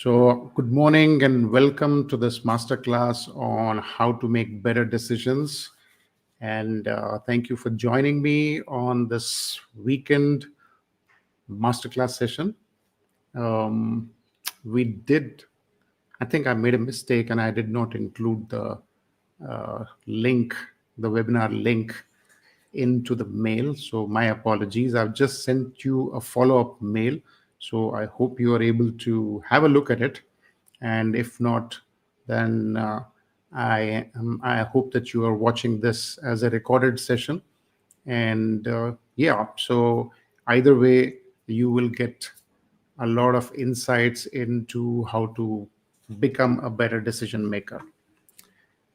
Good morning and welcome to this masterclass on how to make better decisions. And thank you for joining me on this weekend masterclass session. Um, we did, I think I made a mistake and I did not include the link, the webinar link into the mail. So my apologies. I've just sent you a follow-up mail. So I hope you are able to have a look at it. And if not, then I hope that you are watching this as a recorded session. And so either way, you will get a lot of insights into how to become a better decision maker.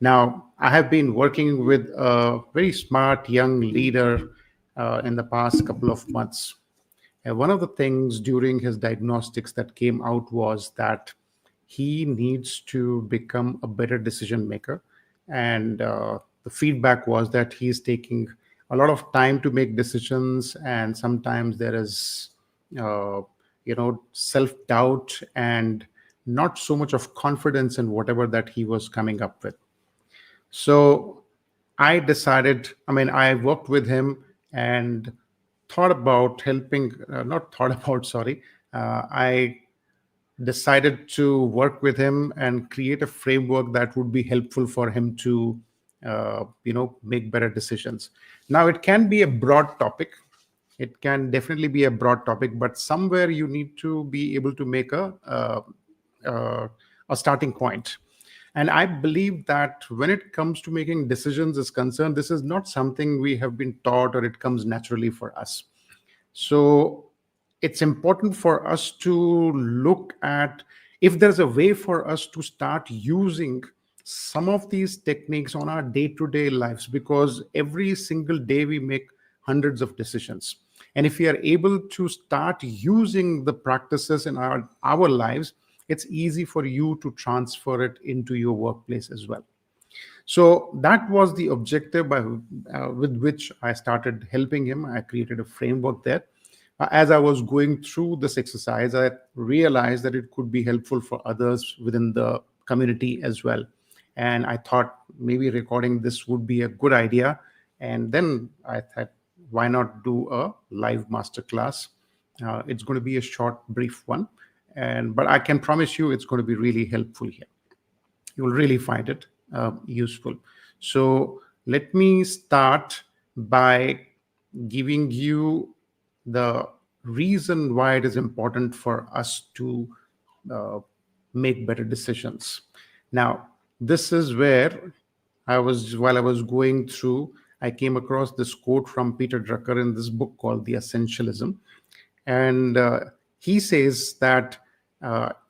Now, I have been working with a very smart young leader in the past couple of months. And one of the things during his diagnostics that came out was that he needs to become a better decision maker. And the feedback was that he's taking a lot of time to make decisions, and sometimes there is, uh, self doubt and not so much of confidence in whatever that he was coming up with. So I decided, I worked with him and thought about helping, not thought about, sorry. I decided to work with him and create a framework that would be helpful for him to, make better decisions. Now, it can be a broad topic. It can definitely be a broad topic, but somewhere you need to be able to make uh, a starting point. And I believe that when it comes to making decisions is concerned, this is not something we have been taught or it comes naturally for us. So it's important for us to look at if there's a way for us to start using some of these techniques on our day-to-day lives, because every single day we make hundreds of decisions. And if we are able to start using the practices in our lives, it's easy for you to transfer it into your workplace as well. So that was the objective with which I started helping him. I created a framework there. As I was going through this exercise, I realized that it could be helpful for others within the community as well. And I thought maybe recording this would be a good idea. And then I thought, why not do a live masterclass? It's going to be a short, brief one. But I can promise you it's going to be really helpful here. You will really find it useful. So let me start by giving you the reason why it is important for us to uh, make better decisions. Now, this is where while I was going through, I came across this quote from Peter Drucker in this book called The Essentialism. And he says that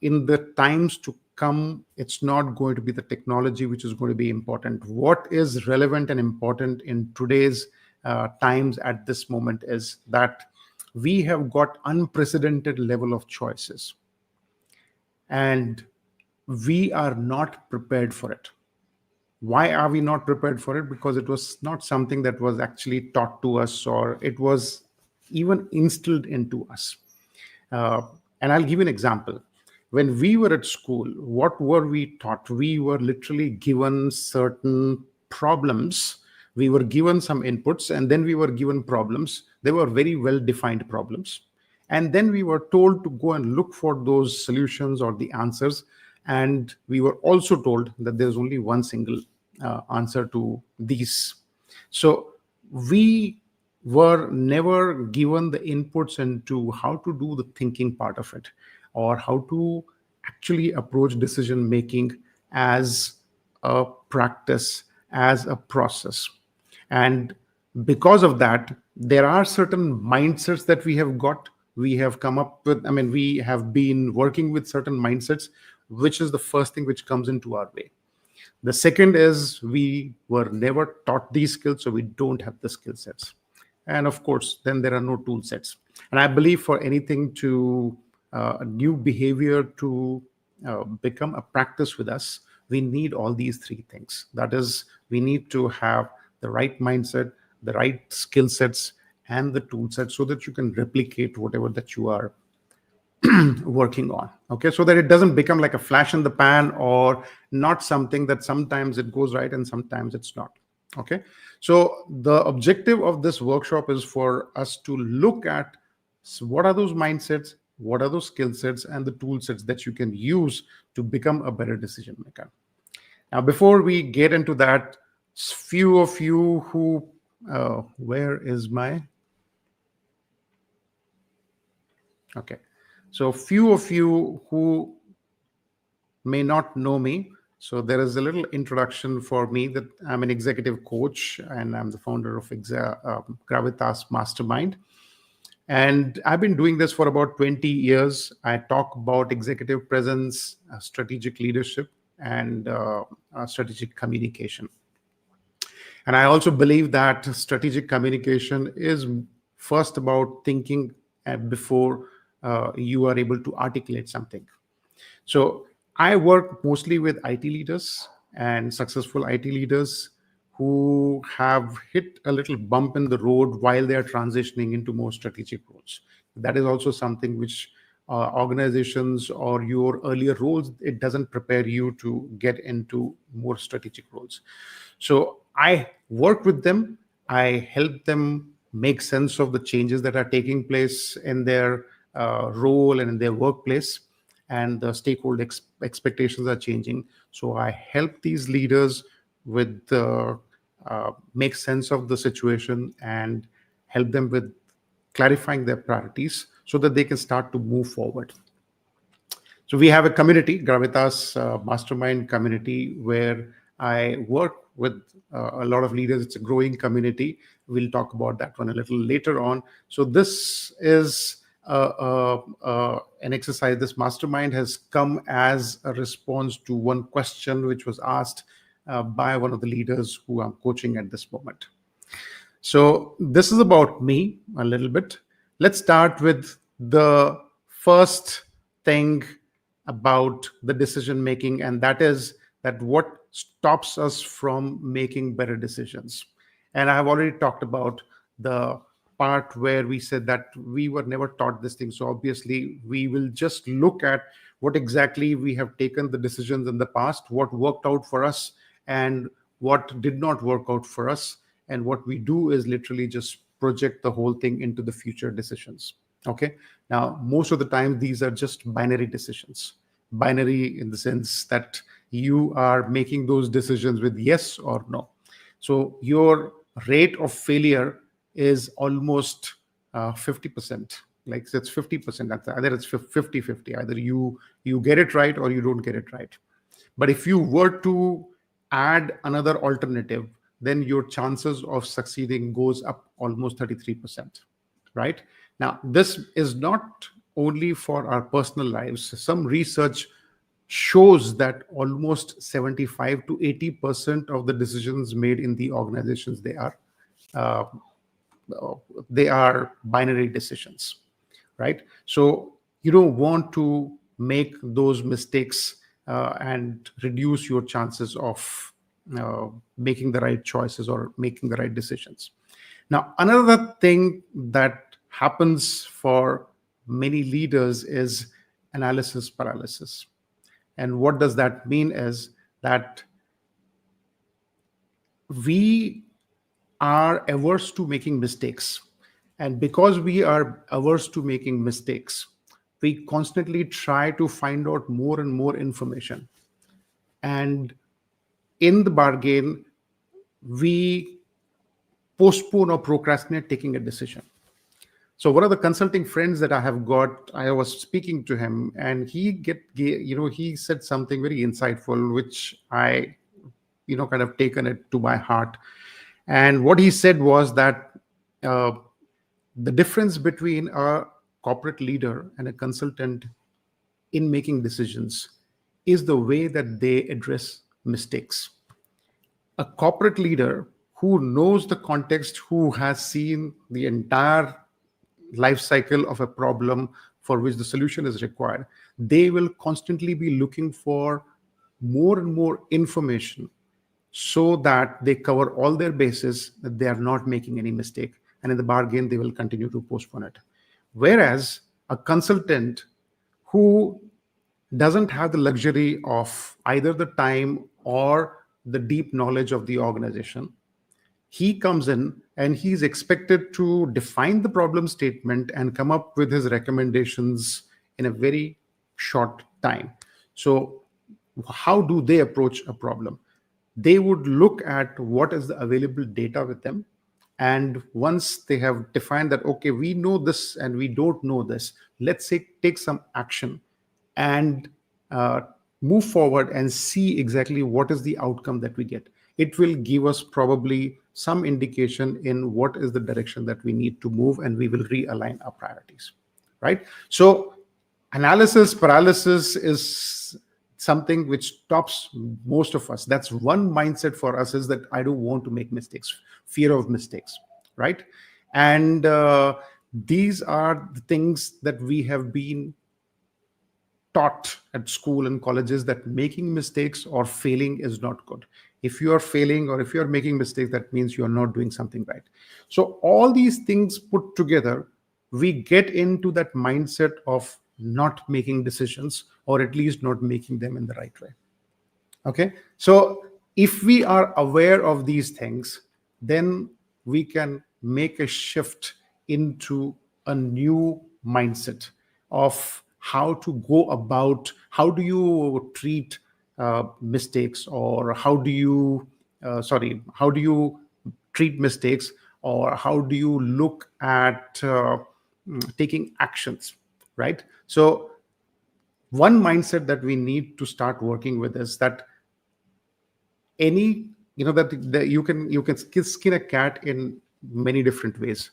in the times to come, it's not going to be the technology which is going to be important. What is relevant and important in today's times at this moment is that we have got unprecedented level of choices, and we are not prepared for it. Why are we not prepared for it? Because it was not something that was actually taught to us, or it was even instilled into us. Uh, and I'll give you an example. When we were at school, what were we taught? We were literally given certain problems. We were given some inputs, and then we were given problems. They were very well defined problems. And then we were told to go and look for those solutions or the answers. And we were also told that there's only one single answer to these. So we were never given the inputs into how to do the thinking part of it, or how to actually approach decision making as a practice, as a process. And because of that, there are certain mindsets that we have got. We have come up with, we have been working with certain mindsets, which is the first thing which comes into our way. The second is we were never taught these skills, so we don't have the skill sets. And of course, then there are no tool sets. And I believe for anything to a new behavior to become a practice with us, we need all these three things. That is, we need to have the right mindset, the right skill sets, and the tool sets so that you can replicate whatever that you are working on. Okay, so that it doesn't become like a flash in the pan, or not something that sometimes it goes right and sometimes it's not. Okay, so the objective of this workshop is for us to look at what are those mindsets, what are those skill sets, and the tool sets that you can use to become a better decision maker. Now, before we get into that, few of you who, where is my, okay. So few of you who may not know me, so there is a little introduction for me that I'm an executive coach and I'm the founder of Gravitas Mastermind. And I've been doing this for about 20 years. I talk about executive presence, strategic leadership, and strategic communication. And I also believe that strategic communication is first about thinking before you are able to articulate something. So I work mostly with IT leaders and successful IT leaders who have hit a little bump in the road while they are transitioning into more strategic roles. That is also something which organizations or your earlier roles, it doesn't prepare you to get into more strategic roles. So I work with them. I help them make sense of the changes that are taking place in their role and in their workplace, and the stakeholder expectations are changing. So I help these leaders with make sense of the situation and help them with clarifying their priorities so that they can start to move forward. So we have a community, Gravitas Mastermind community, where I work with a lot of leaders. It's a growing community. We'll talk about that one a little later on. So this is an exercise. This mastermind has come as a response to one question which was asked by one of the leaders who I'm coaching at this moment. So this is about me a little bit. Let's start with the first thing about the decision making, and that is that what stops us from making better decisions. And I've already talked about the part where we said that we were never taught this thing. So obviously we will just look at what exactly we have taken the decisions in the past, what worked out for us and what did not work out for us. And what we do is literally just project the whole thing into the future decisions. Okay. Now, most of the time, these are just binary decisions. Binary in the sense that you are making those decisions with yes or no. So your rate of failure is almost 50%. Like it's 50%. Either it's 50-50. Either you get it right or you don't get it right. But if you were to add another alternative, then your chances of succeeding goes up almost 33%, right? Now, this is not only for our personal lives. Some research shows that almost 75 to 80% of the decisions made in the organizations, uh, they are binary decisions, right? So you don't want to make those mistakes and reduce your chances of making the right choices or making the right decisions. Now, another thing that happens for many leaders is analysis paralysis. And what does that mean is that we are averse to making mistakes. And because we are averse to making mistakes, we constantly try to find out more and more information. And in the bargain, we postpone or procrastinate taking a decision. So one of the consulting friends that I have got, I was speaking to him, and he said something very insightful, which I, kind of taken it to my heart. And what he said was that the difference between a corporate leader and a consultant in making decisions is the way that they address mistakes. A corporate leader who knows the context, who has seen the entire life cycle of a problem for which the solution is required, they will constantly be looking for more and more information so that they cover all their bases, that they are not making any mistake. And in the bargain, they will continue to postpone it. Whereas a consultant who doesn't have the luxury of either the time or the deep knowledge of the organization. He comes in and he's expected to define the problem statement and come up with his recommendations in a very short time. So how do they approach a problem? They would look at what is the available data with them, and once they have defined that, okay, we know this and we don't know this, let's say take some action and uh, move forward and see exactly what is the outcome that we get. It will give us probably some indication in what is the direction that we need to move, and we will realign our priorities, right? So analysis paralysis is something which stops most of us. That's one mindset for us, is that I don't want to make mistakes, fear of mistakes, right? And these are the things that we have been taught at school and colleges, that making mistakes or failing is not good. If you are failing or if you are making mistakes, that means you are not doing something right. So all these things put together, we get into that mindset of not making decisions, or at least not making them in the right way. Okay, so if we are aware of these things, then we can make a shift into a new mindset of how to go about, how do you treat mistakes, or how do you how do you treat mistakes, or how do you look at taking actions, right? So one mindset that we need to start working with is that any, that you can skin a cat in many different ways.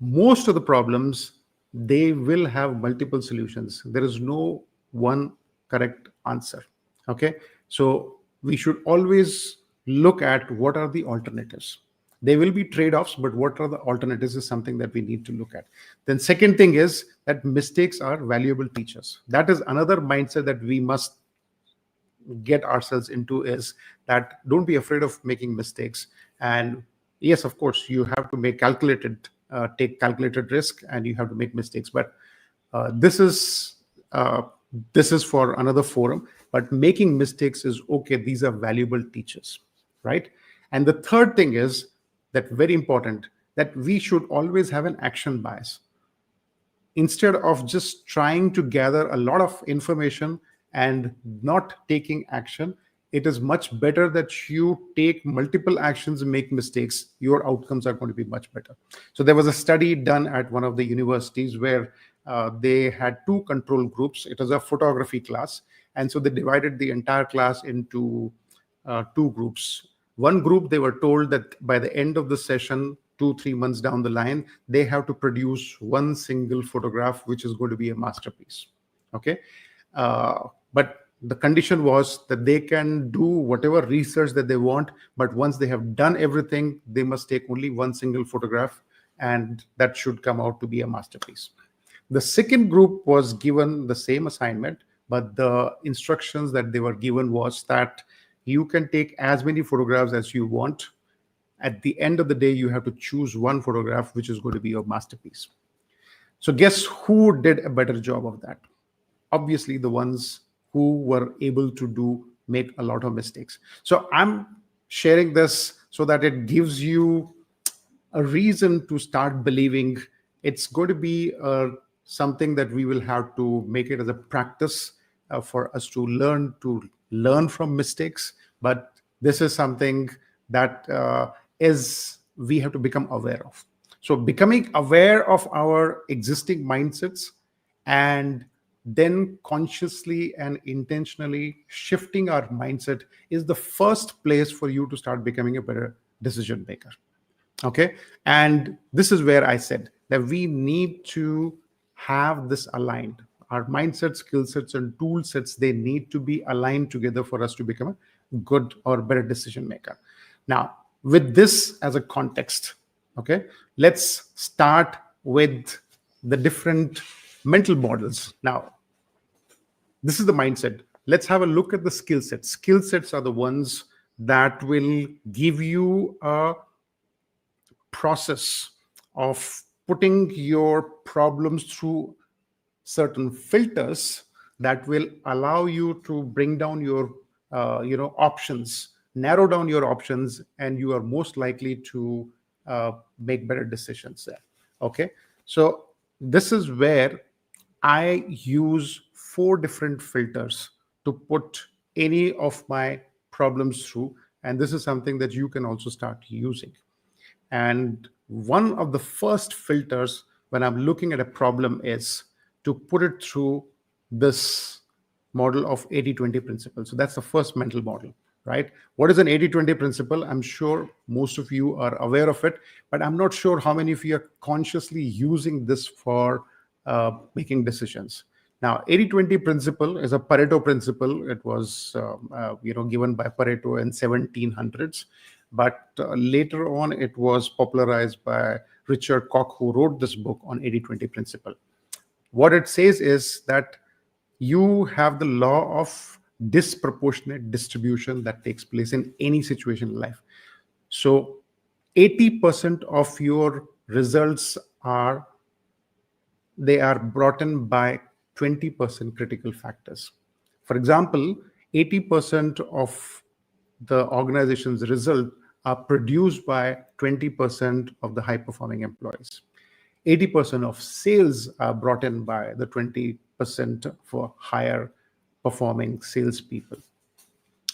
Most of the problems, they will have multiple solutions. There is no one correct answer. Okay, so we should always look at what are the alternatives. There will be trade-offs, but what are the alternatives is something that we need to look at. Then second thing is that mistakes are valuable teachers. That is another mindset that we must get ourselves into, is that don't be afraid of making mistakes. And yes, of course, you have to make calculated take calculated risk, and you have to make mistakes, but uh, this is uh, this is for another forum. But making mistakes is okay, these are valuable teachers, right? And the third thing is that very important, that we should always have an action bias. Instead of just trying to gather a lot of information and not taking action, it is much better that you take multiple actions and make mistakes. Your outcomes are going to be much better. So there was a study done at one of the universities where they had two control groups. It was a photography class, and so they divided the entire class into two groups. One group, they were told that by the end of the session, 2 3 months down the line, they have to produce one single photograph which is going to be a masterpiece. Okay, but the condition was that they can do whatever research that they want, but once they have done everything, they must take only one single photograph, and that should come out to be a masterpiece. The second group was given the same assignment, but the instructions that they were given was that you can take as many photographs as you want. At the end of the day, you have to choose one photograph which is going to be your masterpiece. So guess who did a better job of that? Obviously the ones who were able to do make a lot of mistakes. So I'm sharing this so that it gives you a reason to start believing. It's going to be something that we will have to make it as a practice for us to learn from mistakes. But this is something that is we have to become aware of. So becoming aware of our existing mindsets, and then consciously and intentionally shifting our mindset, is the first place for you to start becoming a better decision maker. Okay, and this is where I said that we need to have this aligned. Our mindset, skill sets, and tool sets, they need to be aligned together for us to become a good or better decision maker. Now, with this as a context, okay, let's start with the different mental models. Now, this is the mindset. Let's have a look at the skill sets. Skill sets are the ones that will give you a process of putting your problems through certain filters that will allow you to bring down your options, narrow down your options, and you are most likely to make better decisions there. Okay, so this is where I use 4 different filters to put any of my problems through, and this is something that you can also start using. And one of the first filters when I'm looking at a problem is to put it through this model of 80-20 principle. So that's the first mental model, right? What is an 80-20 principle? I'm sure most of you are aware of it, but I'm not sure how many of you are consciously using this for making decisions. Now, 80-20 principle is a Pareto principle. It was given by Pareto in 1700s, but later on it was popularized by Richard Koch, who wrote this book on 80-20 principle. What it says is that you have the law of disproportionate distribution that takes place in any situation in life. So 80% of your results are brought in by 20% critical factors. For example, 80% of the organization's result are produced by 20% of the high performing employees. 80% of sales are brought in by the 20% for higher performing salespeople.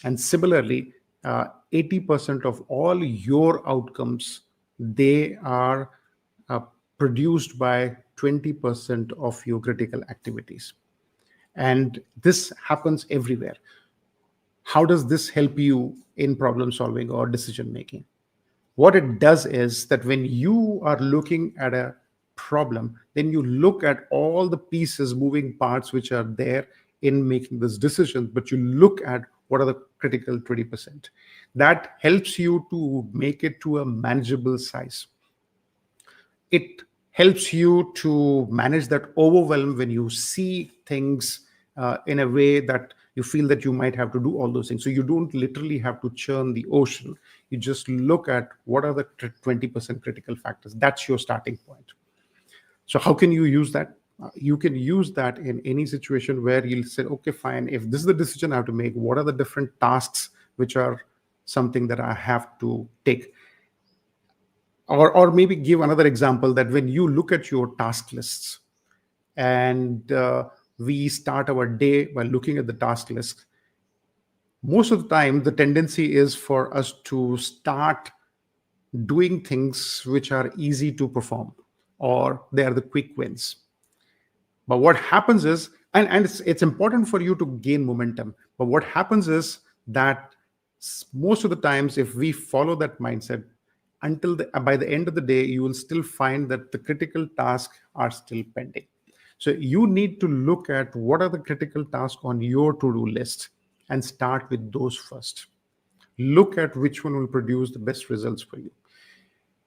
And similarly, 80% of all your outcomes, they are produced by 20% of your critical activities. And this happens everywhere. How does this help you in problem solving or decision making? What it does is that when you are looking at a problem, then you look at all the pieces, moving parts which are there in making this decision, but you look at what are the critical 20%. That helps you to make it to a manageable size. It helps you to manage that overwhelm when you see things in a way that you feel that you might have to do all those things. So you don't literally have to churn the ocean. You just look at what are the 20% critical factors. That's your starting point. So how can you use that? You can use that in any situation where you'll say, okay, fine, if this is the decision I have to make, what are the different tasks which are something that I have to take? Or maybe give another example that when you look at your task lists and we start our day by looking at the task list, most of the time the tendency is for us to start doing things which are easy to perform or they are the quick wins. But what happens is, and it's important for you to gain momentum, but what happens is that most of the times if we follow that mindset, by the end of the day, you will still find that the critical tasks are still pending. So you need to look at what are the critical tasks on your to-do list and start with those first. Look at which one will produce the best results for you.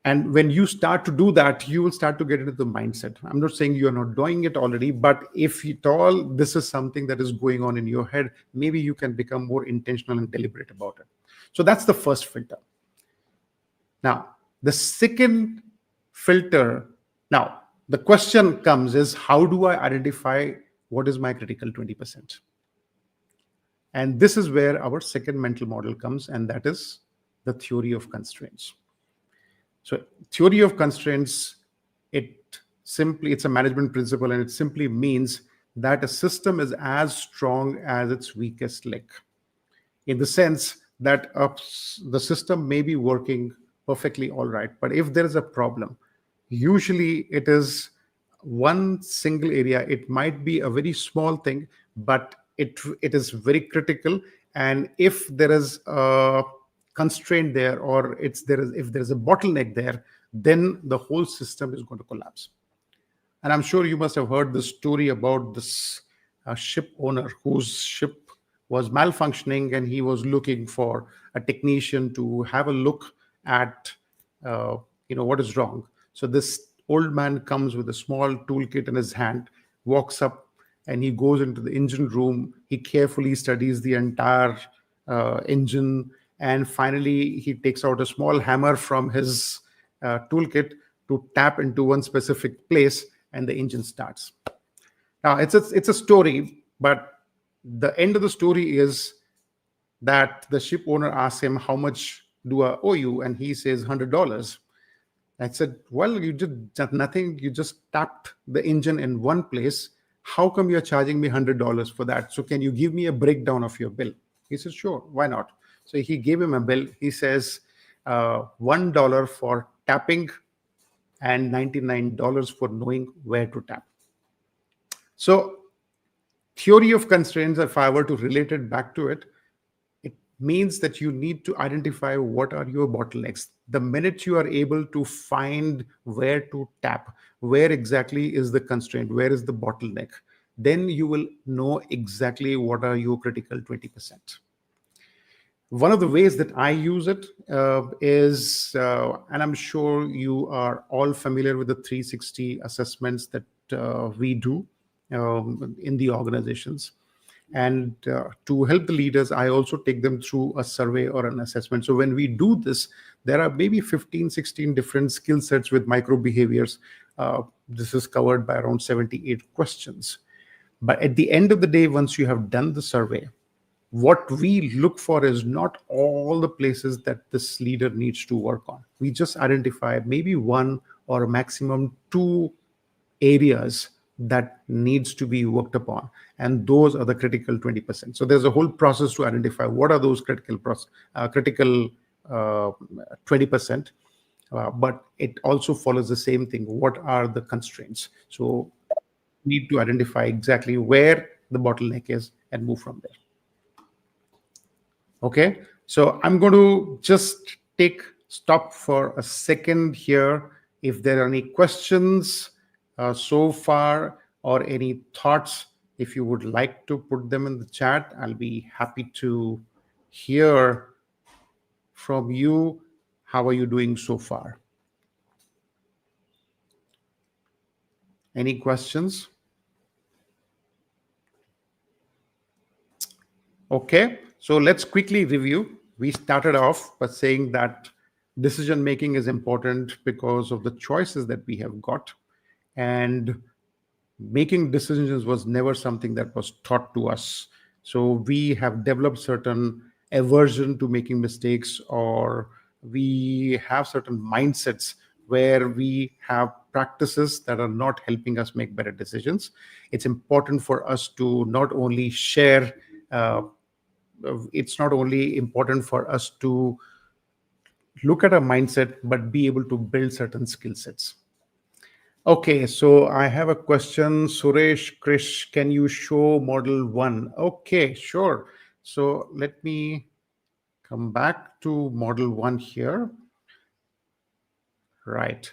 And when you start to do that, you will start to get into the mindset. I'm not saying you are not doing it already, but if at all this is something that is going on in your head, maybe you can become more intentional and deliberate about it. So that's the first filter. Now, the second filter, now the question comes is, how do I identify what is my critical 20%? And this is where our second mental model comes, and that is the theory of constraints. So theory of constraints, it's a management principle, and it simply means that a system is as strong as its weakest link, in the sense that the system may be working perfectly all right, but if there is a problem, usually it is one single area. It might be a very small thing, but it is very critical. And if there is a constraint there, or if there is a bottleneck there, then the whole system is going to collapse. And I'm sure you must have heard the story about this ship owner whose ship was malfunctioning, and he was looking for a technician to have a look at what is wrong. So this old man comes with a small toolkit in his hand, walks up, and he goes into the engine room. He carefully studies the entire engine, and finally he takes out a small hammer from his toolkit to tap into one specific place, and the engine starts. Now it's a story, but the end of the story is that the ship owner asks him, "How much do I owe you?" And he says, $100. I said, "Well, you did nothing. You just tapped the engine in one place. How come you're charging me $100 for that? So can you give me a breakdown of your bill?" He said, "Sure, why not?" So he gave him a bill. He says, $1 for tapping and $99 for knowing where to tap. So theory of constraints, if I were to relate it back to it, it means that you need to identify what are your bottlenecks. The minute you are able to find where to tap, where exactly is the constraint, where is the bottleneck, then you will know exactly what are your critical 20%. One of the ways that I use it is, and I'm sure you are all familiar with the 360 assessments that we do in the organizations. And to help the leaders, I also take them through a survey or an assessment. So when we do this, there are maybe 15, 16 different skill sets with micro behaviors. This is covered by around 78 questions. But at the end of the day, once you have done the survey, what we look for is not all the places that this leader needs to work on. We just identify maybe one or a maximum two areas that needs to be worked upon, and those are the critical 20%. So there's a whole process to identify what are those critical 20%, but it also follows the same thing. What are the constraints? So we need to identify exactly where the bottleneck is and move from there. Okay, so I'm going to just take stop for a second here. If there are any questions so far or any thoughts, if you would like to put them in the chat, I'll be happy to hear from you. How are you doing so far? Any questions? Okay, so let's quickly review. We started off by saying that decision making is important because of the choices that we have got, and making decisions was never something that was taught to us. So we have developed certain aversion to making mistakes, or we have certain mindsets where we have practices that are not helping us make better decisions. It's important for us to not only share it's not only important for us to look at a mindset, but be able to build certain skill sets. Okay, so I have a question. Suresh, Krish, can you show model one? Okay, sure. So let me come back to model one here. Right.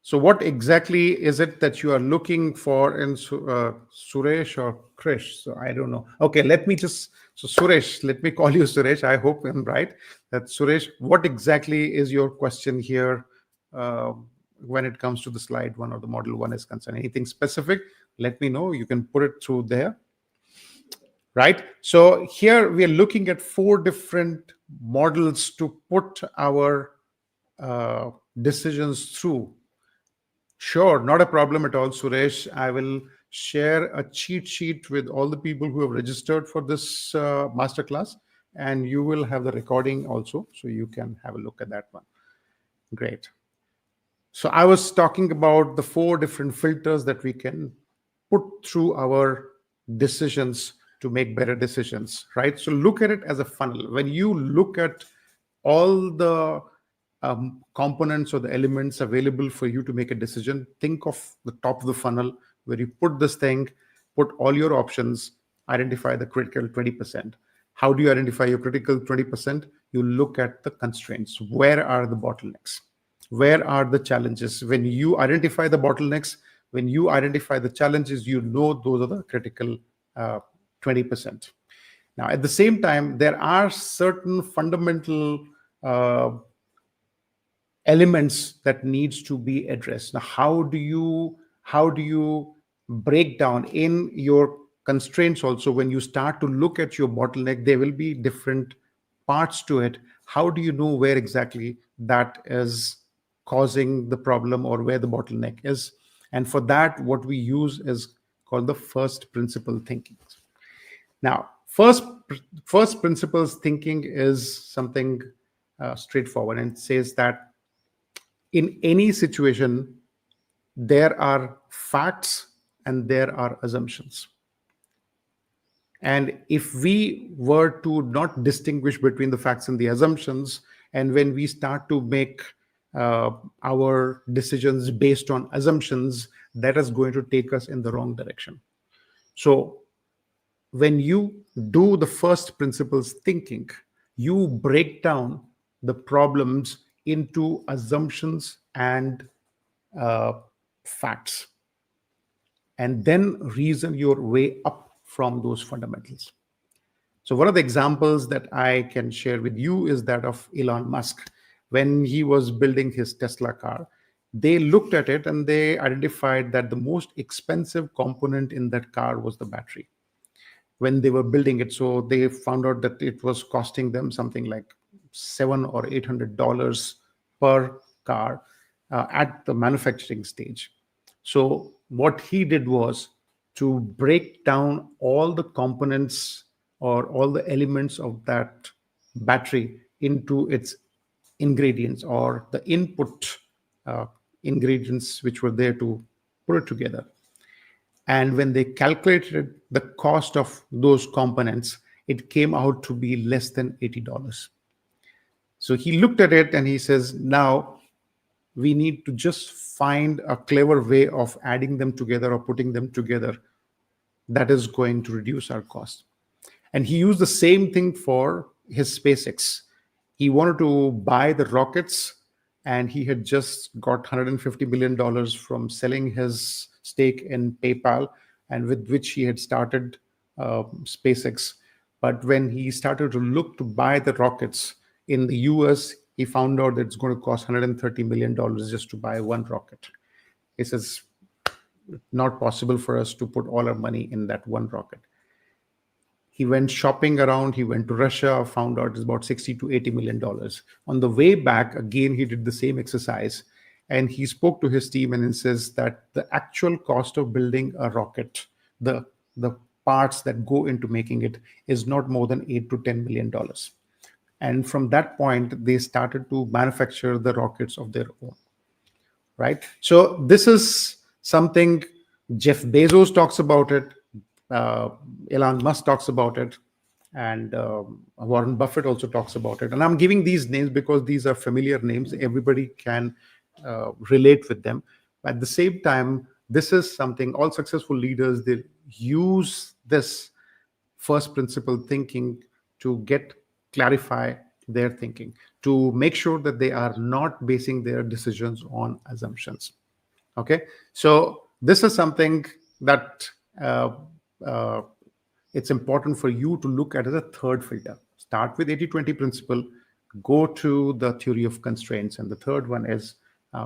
So what exactly is it that you are looking for in Suresh or Krish? So I don't know. Okay, so Suresh, let me call you Suresh. I hope I'm right. That Suresh, what exactly is your question here when it comes to the slide one or the model one is concerned? Anything specific? Let me know. You can put it through there. Right. So here we are looking at 4 different models to put our decisions through. Sure, not a problem at all, Suresh. I will share a cheat sheet with all the people who have registered for this masterclass, and you will have the recording also, so you can have a look at that one. Great. So I was talking about the 4 different filters that we can put through our decisions to make better decisions, right? So look at it as a funnel. When you look at all the components or the elements available for you to make a decision, think of the top of the funnel where you put this thing, put all your options, identify the critical 20%. How do you identify your critical 20%? You look at the constraints. Where are the bottlenecks? Where are the challenges? When you identify the bottlenecks, when you identify the challenges, you know those are the critical 20%. Now, at the same time, there are certain fundamental elements that needs to be addressed. Now, how do you break down in your constraints also? When you start to look at your bottleneck, there will be different parts to it. How do you know where exactly that is causing the problem or where the bottleneck is? And for that, what we use is called the first principle thinking. Now, first principles thinking is something straightforward, and it says that in any situation, there are facts and there are assumptions. And if we were to not distinguish between the facts and the assumptions, and when we start to make our decisions based on assumptions, that is going to take us in the wrong direction. So when you do the first principles thinking, you break down the problems into assumptions and uh, facts, and then reason your way up from those fundamentals. So one of the examples that I can share with you is that of Elon Musk. When he was building his Tesla car, they looked at it and they identified that the most expensive component in that car was the battery when they were building it. So they found out that it was costing them something like $700 or $800 per car at the manufacturing stage. So what he did was to break down all the components or all the elements of that battery into its ingredients or the input uh, ingredients which were there to put it together. And when they calculated the cost of those components, it came out to be less than $80. So he looked at it and he says, now we need to just find a clever way of adding them together or putting them together that is going to reduce our cost. And he used the same thing for his SpaceX. He wanted to buy the rockets, and he had just got $150 million from selling his stake in PayPal, and with which he had started SpaceX. But when he started to look to buy the rockets in the US, he found out that it's going to cost $130 million just to buy one rocket. He says, not possible for us to put all our money in that one rocket. He went shopping around. He went to Russia, found out it's about $60 to $80 million. On the way back, again, he did the same exercise. And he spoke to his team and he says that the actual cost of building a rocket, the parts that go into making it, is not more than $8 to $10 million. And from that point, they started to manufacture the rockets of their own. Right? So this is something Jeff Bezos talks about it. Elon Musk talks about it, and Warren Buffett also talks about it. And I'm giving these names because these are familiar names. Everybody can relate with them. But at the same time, this is something all successful leaders, they use this first principle thinking to clarify their thinking, to make sure that they are not basing their decisions on assumptions. Okay, so this is something that it's important for you to look at as a third filter. Start with 80-20 principle, go to the theory of constraints, and the third one is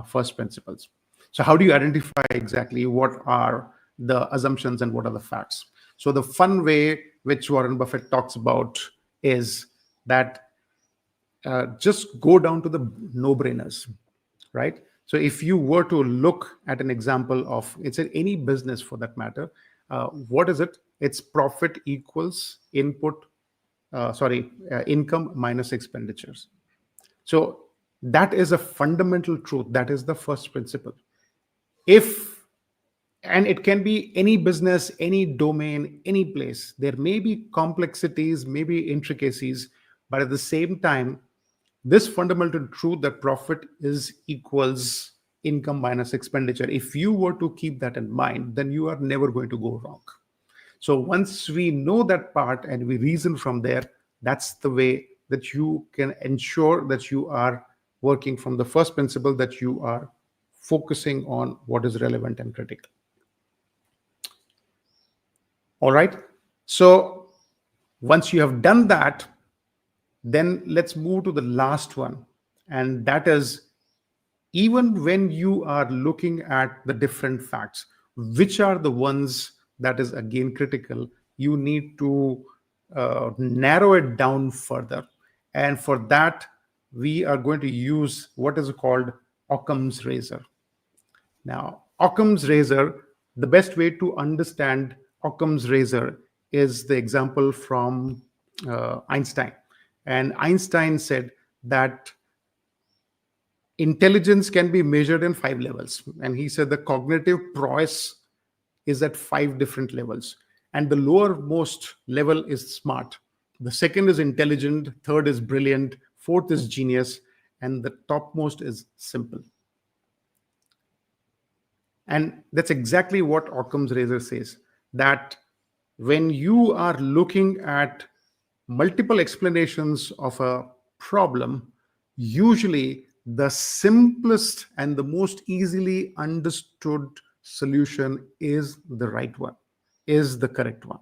first principles. So how do you identify exactly what are the assumptions and what are the facts? So the fun way which Warren Buffett talks about is that just go down to the no-brainers, right? So if you were to look at an example of, it's in any business for that matter, what is it? It's profit equals income minus expenditures. So that is a fundamental truth. That is the first principle. And it can be any business, any domain, any place. There may be complexities, maybe intricacies, but at the same time, this fundamental truth that profit is equals income minus expenditure, if you were to keep that in mind, then you are never going to go wrong. So once we know that part and we reason from there, that's the way that you can ensure that you are working from the first principle, that you are focusing on what is relevant and critical. All right. So once you have done that, then let's move to the last one. And that is, even when you are looking at the different facts, which are the ones that is again critical, you need to narrow it down further. And for that, we are going to use what is called Occam's razor. Now, Occam's razor, the best way to understand Occam's razor is the example from Einstein. And Einstein said that intelligence can be measured in 5 levels. And he said the cognitive prowess is at 5 different levels. And the lowermost level is smart. The second is intelligent. Third is brilliant. Fourth is genius. And the topmost is simple. And that's exactly what Occam's razor says, that when you are looking at multiple explanations of a problem, usually the simplest and the most easily understood solution is the right one, is the correct one,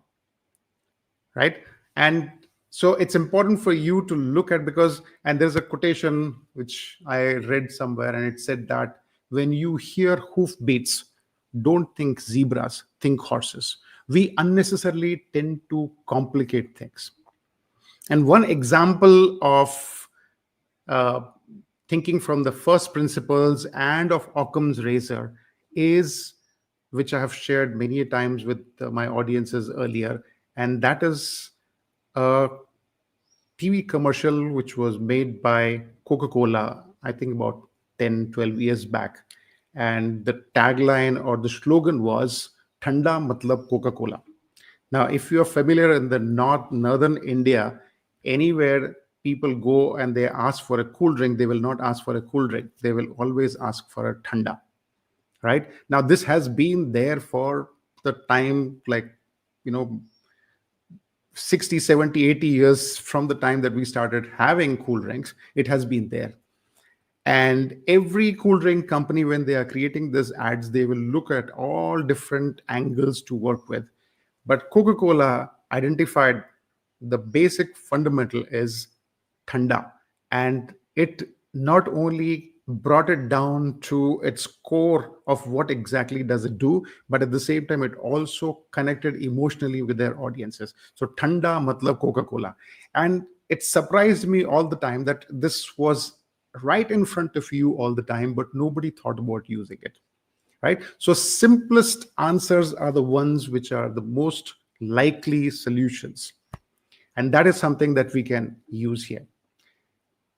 right? And so it's important for you to look at, because, and there's a quotation which I read somewhere, and it said that when you hear hoofbeats, don't think zebras, think horses. We unnecessarily tend to complicate things. And one example of uh, thinking from the first principles and of Occam's razor is, which I have shared many times with my audiences earlier, and that is a TV commercial which was made by Coca Cola, I think about 10, 12 years back. And the tagline or the slogan was Thanda Matlab Coca Cola. Now, if you're familiar in the northern India, anywhere people go and they ask for a cool drink, they will not ask for a cool drink. They will always ask for a thanda, right? Now, this has been there for the time, like, you know, 60, 70, 80 years from the time that we started having cool drinks. It has been there. And every cool drink company, when they are creating these ads, they will look at all different angles to work with. But Coca Cola identified the basic fundamental is thanda. And it not only brought it down to its core of what exactly does it do, but at the same time, it also connected emotionally with their audiences. So thanda matlab Coca Cola. And it surprised me all the time that this was right in front of you all the time, but nobody thought about using it, right? So simplest answers are the ones which are the most likely solutions. And that is something that we can use here.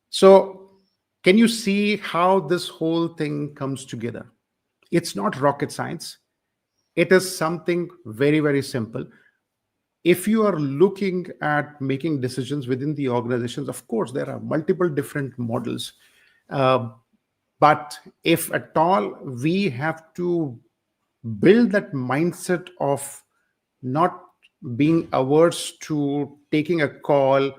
So can you see how this whole thing comes together? It's not rocket science. It is something very, very simple. If you are looking at making decisions within the organizations, of course, there are multiple different models. Uh, but if at all we have to build that mindset of not being averse to taking a call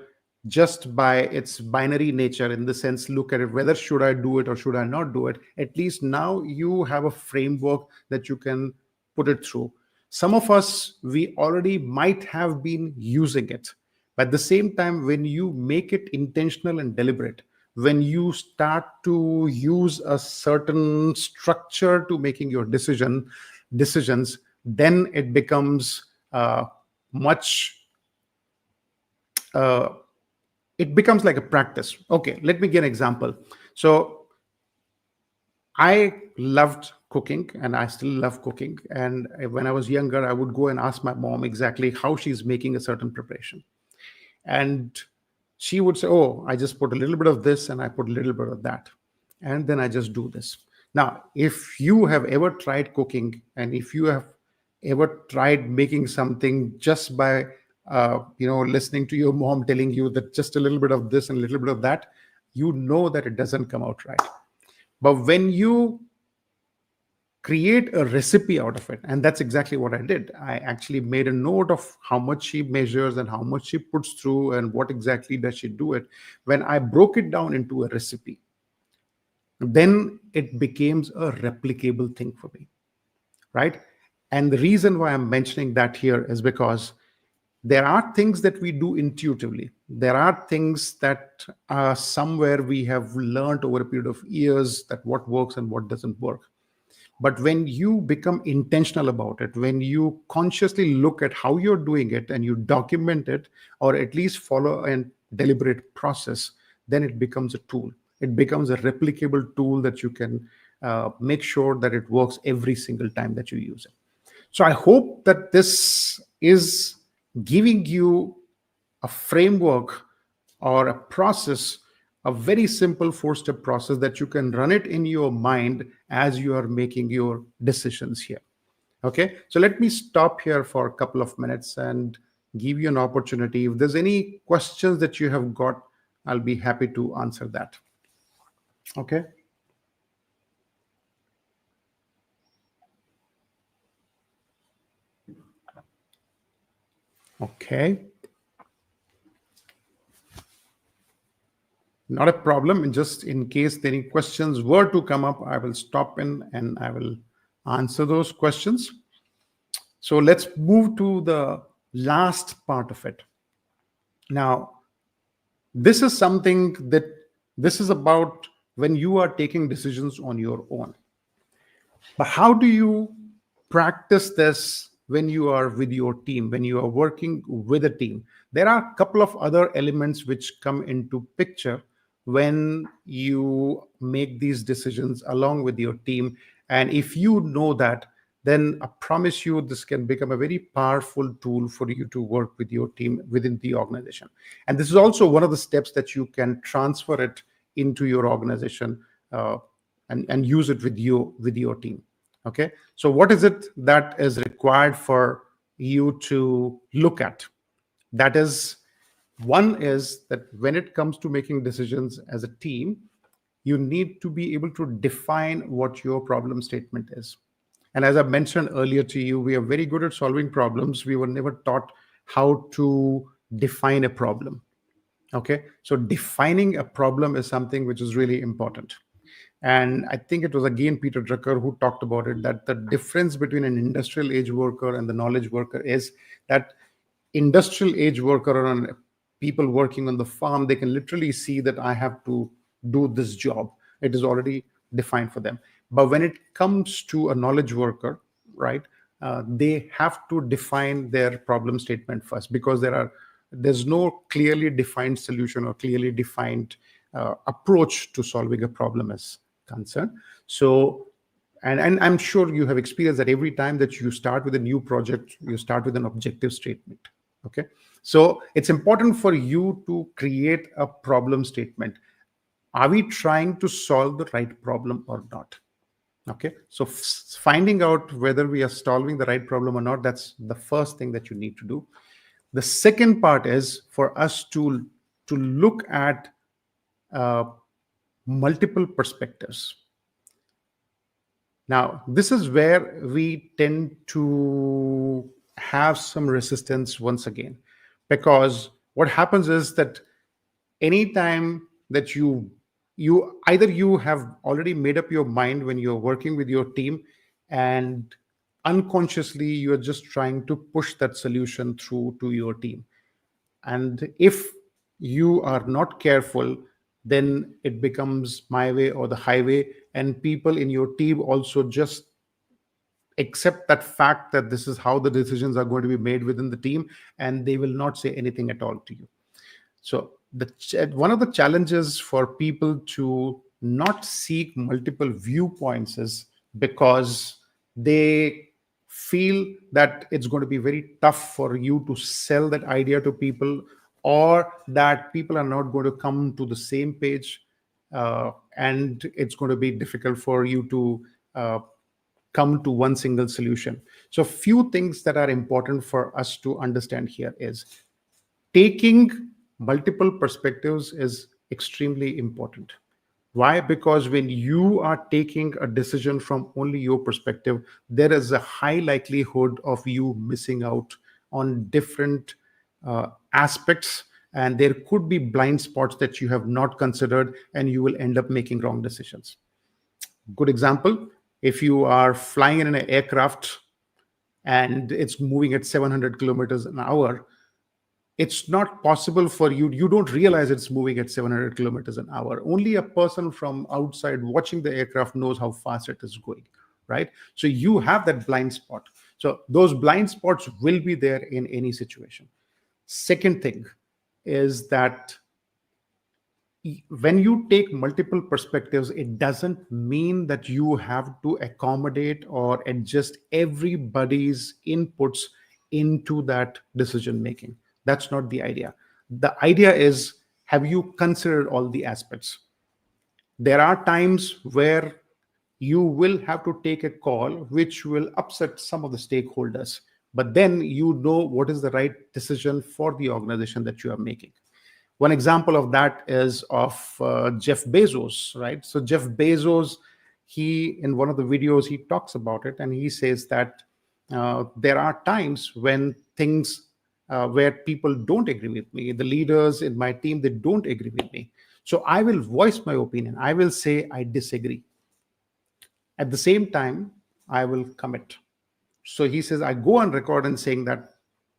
just by its binary nature, in the sense, look at it, whether should I do it or should I not do it, at least now you have a framework that you can put it through. Some of us, we already might have been using it, but at the same time, when you make it intentional and deliberate, when you start to use a certain structure to making your decisions, then it becomes much uh, it becomes like a practice. Okay, let me give an example. So I loved cooking, and I still love cooking. And when I was younger, I would go and ask my mom exactly how she's making a certain preparation. And she would say, oh, I just put a little bit of this and I put a little bit of that. And then I just do this. Now, if you have ever tried cooking, and if you have ever tried making something just by listening to your mom telling you that just a little bit of this and a little bit of that, you know that it doesn't come out right. But when you create a recipe out of it, and that's exactly what I did, I actually made a note of how much she measures and how much she puts through and what exactly does she do it. When I broke it down into a recipe, then it becomes a replicable thing for me, right? And the reason why I'm mentioning that here is because there are things that we do intuitively. There are things that somewhere we have learned over a period of years that what works and what doesn't work. But when you become intentional about it, when you consciously look at how you're doing it and you document it, or at least follow a deliberate process, then it becomes a tool. It becomes a replicable tool that you can make sure that it works every single time that you use it. So I hope that this is giving you a framework or a process, a very simple 4-step process that you can run it in your mind as you are making your decisions here. Okay, so let me stop here for a couple of minutes and give you an opportunity. If there's any questions that you have got, I'll be happy to answer that. Okay. Okay. Not a problem. Just in case any questions were to come up, I will stop in and I will answer those questions. So let's move to the last part of it. Now, this is something that this is about when you are taking decisions on your own. But how do you practice this when you are with your team, when you are working with a team? There are a couple of other elements which come into picture when you make these decisions along with your team. And if you know that, then I promise you this can become a very powerful tool for you to work with your team within the organization. And this is also one of the steps that you can transfer it into your organization, and use it with your team. Okay, so what is it that is required for you to look at? That is, one is that when it comes to making decisions as a team, you need to be able to define what your problem statement is. And as I mentioned earlier to you, we are very good at solving problems. We were never taught how to define a problem. Okay, so defining a problem is something which is really important. And I think it was again Peter Drucker who talked about it, that the difference between an industrial age worker and the knowledge worker is that industrial age worker or people working on the farm, they can literally see that I have to do this job. It is already defined for them. But when it comes to a knowledge worker, right, they have to define their problem statement first, because there's no clearly defined solution or clearly defined approach to solving a problem is concerned. So, and I'm sure you have experienced that every time that you start with a new project, you start with an objective statement. Okay, so it's important for you to create a problem statement. Are we trying to solve the right problem or not? Okay, so finding out whether we are solving the right problem or not, that's the first thing that you need to do. The second part is for us to look at multiple perspectives. Now, this is where we tend to have some resistance once again, because what happens is that anytime that you either you have already made up your mind when you're working with your team, and unconsciously you're just trying to push that solution through to your team. And if you are not careful, then it becomes my way or the highway, and people in your team also just accept that fact that this is how the decisions are going to be made within the team, and they will not say anything at all to you. So one of the challenges for people to not seek multiple viewpoints is because they feel that it's going to be very tough for you to sell that idea to people, or that people are not going to come to the same page, and it's going to be difficult for you to come to one single solution. So few things that are important for us to understand here is taking multiple perspectives is extremely important. Why? Because when you are taking a decision from only your perspective, there is a high likelihood of you missing out on different aspects, and there could be blind spots that you have not considered, and you will end up making wrong decisions. Good example, if you are flying in an aircraft and it's moving at 700 kilometers an hour, it's not possible for you don't realize it's moving at 700 kilometers an hour. Only a person from outside watching the aircraft knows how fast it is going, right? So you have that blind spot. So those blind spots will be there in any situation. Second thing is that when you take multiple perspectives, it doesn't mean that you have to accommodate or adjust everybody's inputs into that decision making. That's not the idea. The idea is, have you considered all the aspects? There are times where you will have to take a call which will upset some of the stakeholders, but then you know what is the right decision for the organization that you are making. One example of that is of Jeff Bezos, right? So Jeff Bezos, he, in one of the videos, he talks about it, and he says that there are times when things where people don't agree with me, the leaders in my team, they don't agree with me. So I will voice my opinion. I will say I disagree. At the same time, I will commit. So he says, I go on record and saying that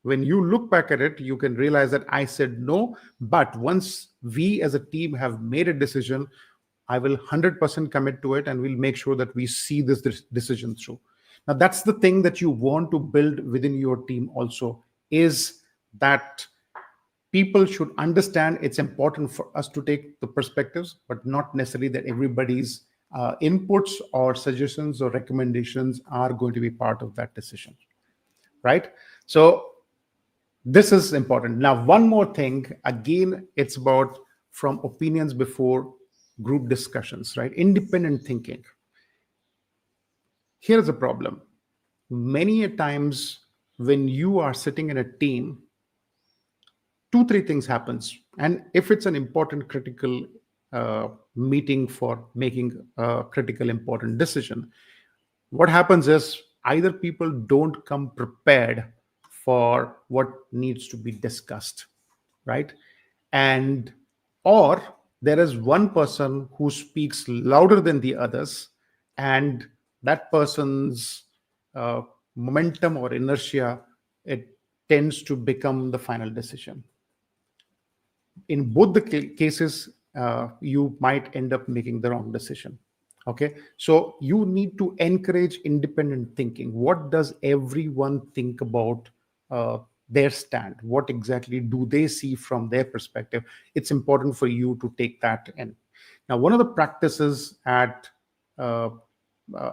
when you look back at it, you can realize that I said no. But once we as a team have made a decision, I will 100% commit to it, and we'll make sure that we see this decision through. Now, that's the thing that you want to build within your team also, is that people should understand it's important for us to take the perspectives, but not necessarily that everybody's inputs or suggestions or recommendations are going to be part of that decision, right? So this is important. Now, one more thing, again, it's about from opinions before group discussions, right? Independent thinking. Here's a problem. Many a times when you are sitting in a team, three things happens. And if it's an important critical meeting for making a critical important decision, what happens is either people don't come prepared for what needs to be discussed, right? And or there is one person who speaks louder than the others, and that person's uh, momentum or inertia, it tends to become the final decision. In both the cases, you might end up making the wrong decision. Okay, so you need to encourage independent thinking. What does everyone think about their stand? What exactly do they see from their perspective? It's important for you to take that in. Now, one of the practices at uh,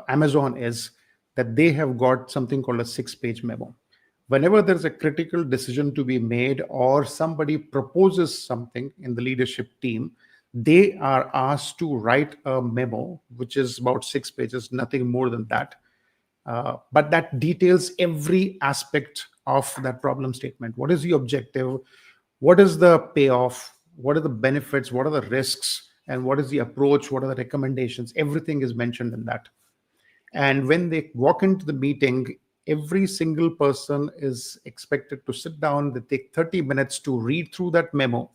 Amazon is that they have got something called a 6-page memo. Whenever there's a critical decision to be made or somebody proposes something in the leadership team, they are asked to write a memo, which is about 6 pages, nothing more than that. But that details every aspect of that problem statement. What is the objective? What is the payoff? What are the benefits? What are the risks? And what is the approach? What are the recommendations? Everything is mentioned in that. And when they walk into the meeting, every single person is expected to sit down. They take 30 minutes to read through that memo,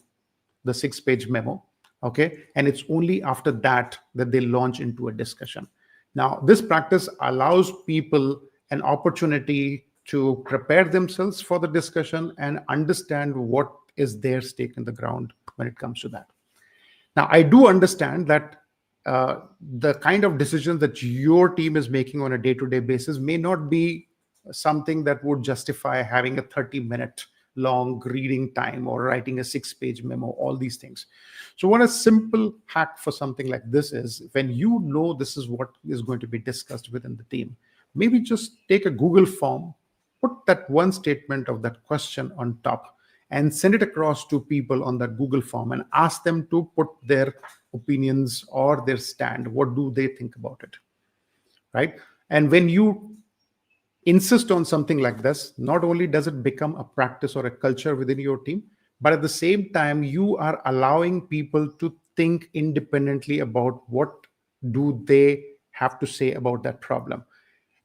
the 6-page memo. Okay. And it's only after that that they launch into a discussion. Now, this practice allows people an opportunity to prepare themselves for the discussion and understand what is their stake in the ground when it comes to that. Now, I do understand that the kind of decisions that your team is making on a day-to-day basis may not be something that would justify having a 30-minute long reading time or writing a 6-page memo, all these things. So what a simple hack for something like this is, when you know this is what is going to be discussed within the team, maybe just take a Google form, put that one statement of that question on top, and send it across to people on that Google form and ask them to put their opinions or their stand. What do they think about it, right? And when you insist on something like this, not only does it become a practice or a culture within your team, but at the same time, you are allowing people to think independently about what do they have to say about that problem.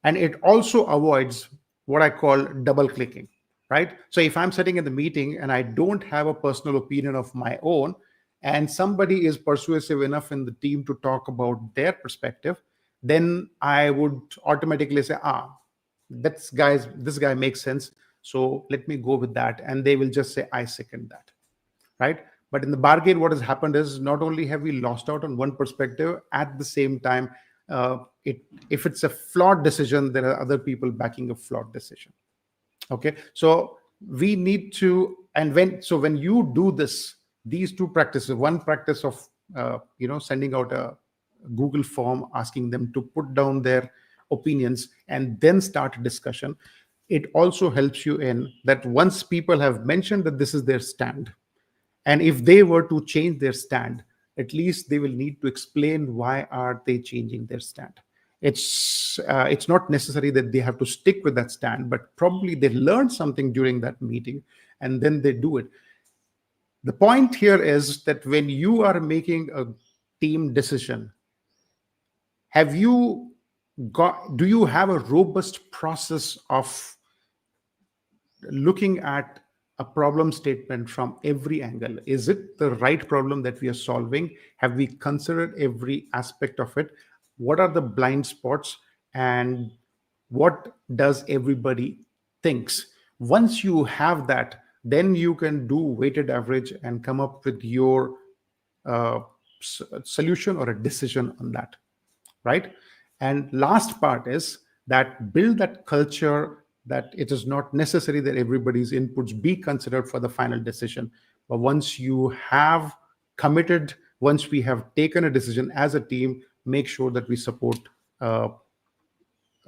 And it also avoids what I call double clicking, right? So if I'm sitting in the meeting and I don't have a personal opinion of my own, and somebody is persuasive enough in the team to talk about their perspective, then I would automatically say, this guy makes sense, so let me go with that, and they will just say I second that, right? But in the bargain, what has happened is, not only have we lost out on one perspective, at the same time, if it's a flawed decision, there are other people backing a flawed decision. Okay, so we need to, and when you do this, these two practices, one practice of sending out a Google form asking them to put down their opinions and then start a discussion, it also helps you in that once people have mentioned that this is their stand, and if they were to change their stand, at least they will need to explain why are they changing their stand. It's not necessary that they have to stick with that stand, but probably they learned something during that meeting and then they do it. The point here is that when you are making a team decision, have you do you have a robust process of looking at a problem statement from every angle? Is it the right problem that we are solving? Have we considered every aspect of it? What are the blind spots, and what does everybody thinks? Once you have that, then you can do weighted average and come up with your uh, solution or a decision on that, right? And last part is that build that culture that it is not necessary that everybody's inputs be considered for the final decision. But once you have committed, once we have taken a decision as a team, make sure that we uh,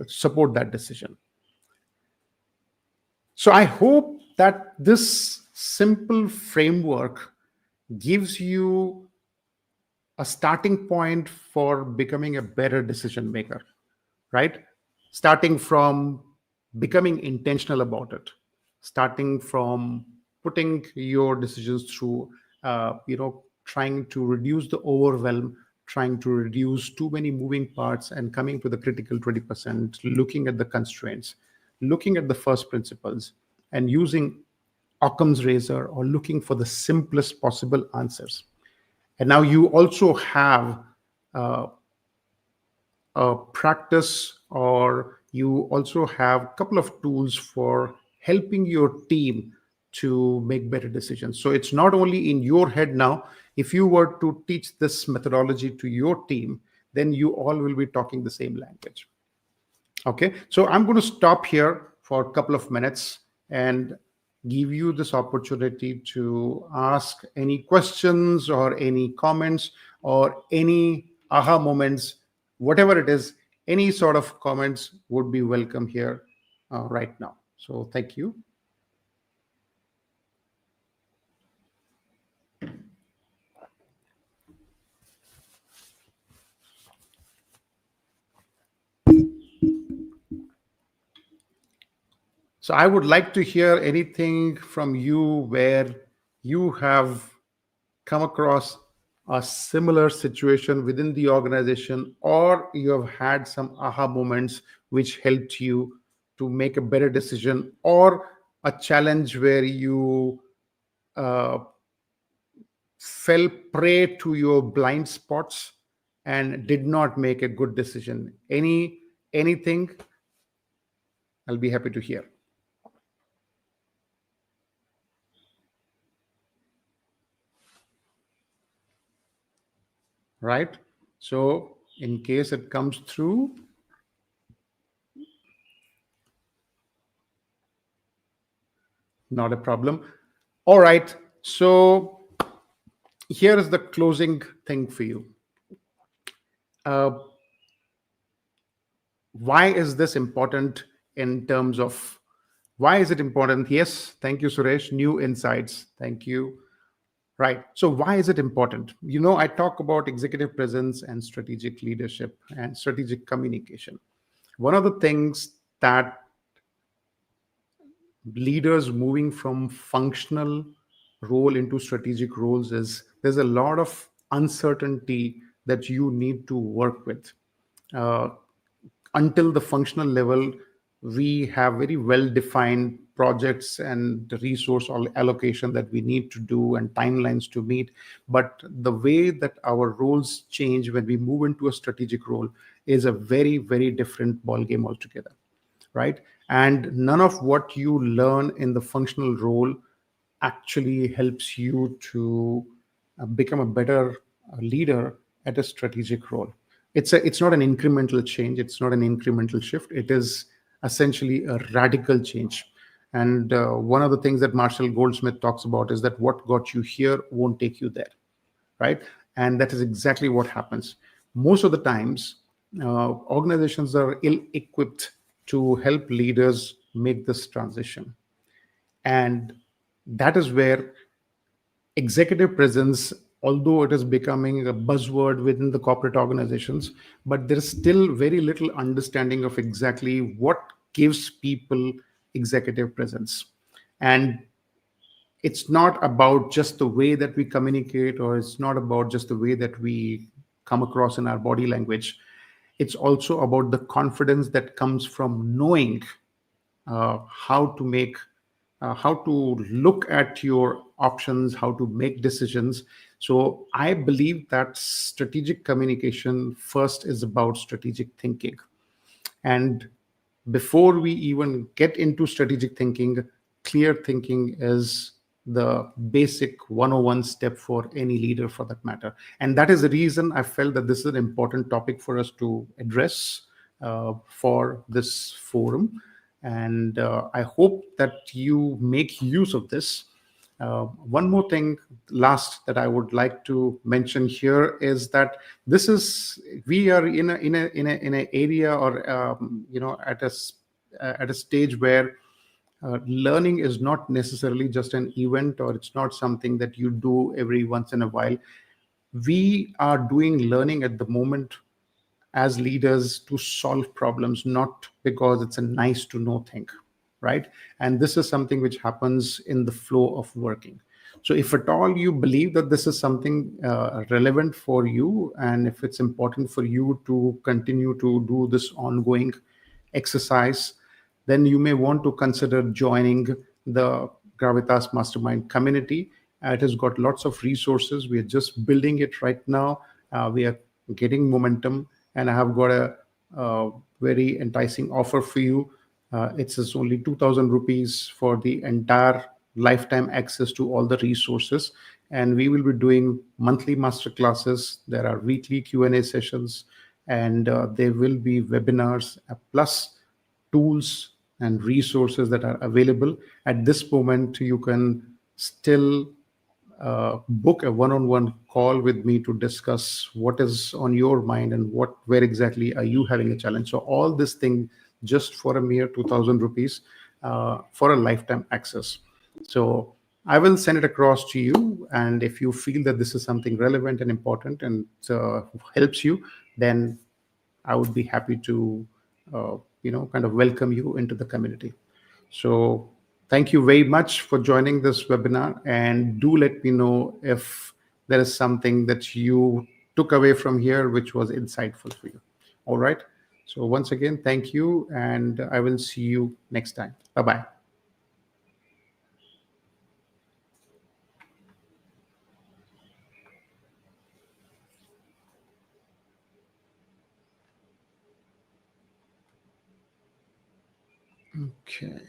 support that decision. So I hope that this simple framework gives you a starting point for becoming a better decision maker, right? Starting from becoming intentional about it, starting from putting your decisions through, trying to reduce the overwhelm, trying to reduce too many moving parts and coming to the critical 20%, looking at the constraints, looking at the first principles, and using Occam's razor or looking for the simplest possible answers. And now you also have uh, practice, or you also have a couple of tools for helping your team to make better decisions. So it's not only in your head now. If you were to teach this methodology to your team, then you all will be talking the same language. Okay, so I'm going to stop here for a couple of minutes and give you this opportunity to ask any questions or any comments or any aha moments, whatever it is, any sort of comments would be welcome here right now. So thank you. So I would like to hear anything from you where you have come across a similar situation within the organization, or you have had some aha moments which helped you to make a better decision, or a challenge where you uh, fell prey to your blind spots and did not make a good decision. Anything, I'll be happy to hear. Right? So in case it comes through, not a problem. All right. So here is the closing thing for you. Uh, why is this important in terms of why is it important? Yes, thank you, Suresh. New insights. Thank you. Right. So why is it important? I talk about executive presence and strategic leadership and strategic communication. One of the things that leaders moving from functional role into strategic roles is there's a lot of uncertainty that you need to work with. Uh, until the functional level, we have very well defined projects and resource allocation that we need to do and timelines to meet. But the way that our roles change when we move into a strategic role is a very, very different ball game altogether, right? And none of what you learn in the functional role actually helps you to become a better leader at a strategic role. It's not an incremental change. It's not an incremental shift. It is essentially a radical change. And one of the things that Marshall Goldsmith talks about is that what got you here won't take you there, right? And that is exactly what happens. Most of the times, organizations are ill equipped to help leaders make this transition. And that is where executive presence, although it is becoming a buzzword within the corporate organizations, but there is still very little understanding of exactly what gives people executive presence. And it's not about just the way that we communicate, or it's not about just the way that we come across in our body language. It's also about the confidence that comes from knowing how to make how to look at your options, how to make decisions. So I believe that strategic communication first is about strategic thinking. And before we even get into strategic thinking, clear thinking is the basic 101 step for any leader for that matter. And that is the reason I felt that this is an important topic for us to address for this forum. And I hope that you make use of this. One more thing, last, that I would like to mention here is that this is we are in a area, or at a stage where learning is not necessarily just an event, or it's not something that you do every once in a while. We are doing learning at the moment as leaders to solve problems, not because it's a nice to know thing, right? And this is something which happens in the flow of working. So if at all you believe that this is something relevant for you, and if it's important for you to continue to do this ongoing exercise, then you may want to consider joining the Gravitas Mastermind community. It has got lots of resources. We are just building it right now. We are getting momentum, and I have got a very enticing offer for you. It's just only 2,000 rupees for the entire lifetime access to all the resources. And we will be doing monthly master classes. There are weekly Q&A sessions, and there will be webinars, plus tools and resources that are available. At this moment, you can still book a one-on-one call with me to discuss what is on your mind and where exactly are you having a challenge. So all this thing just for a mere 2,000 rupees for a lifetime access. So I will send it across to you, and if you feel that this is something relevant and important and helps you, then I would be happy to, kind of welcome you into the community. So thank you very much for joining this webinar, and do let me know if there is something that you took away from here which was insightful for you. All right. So once again, thank you, and I will see you next time. Bye bye. Okay.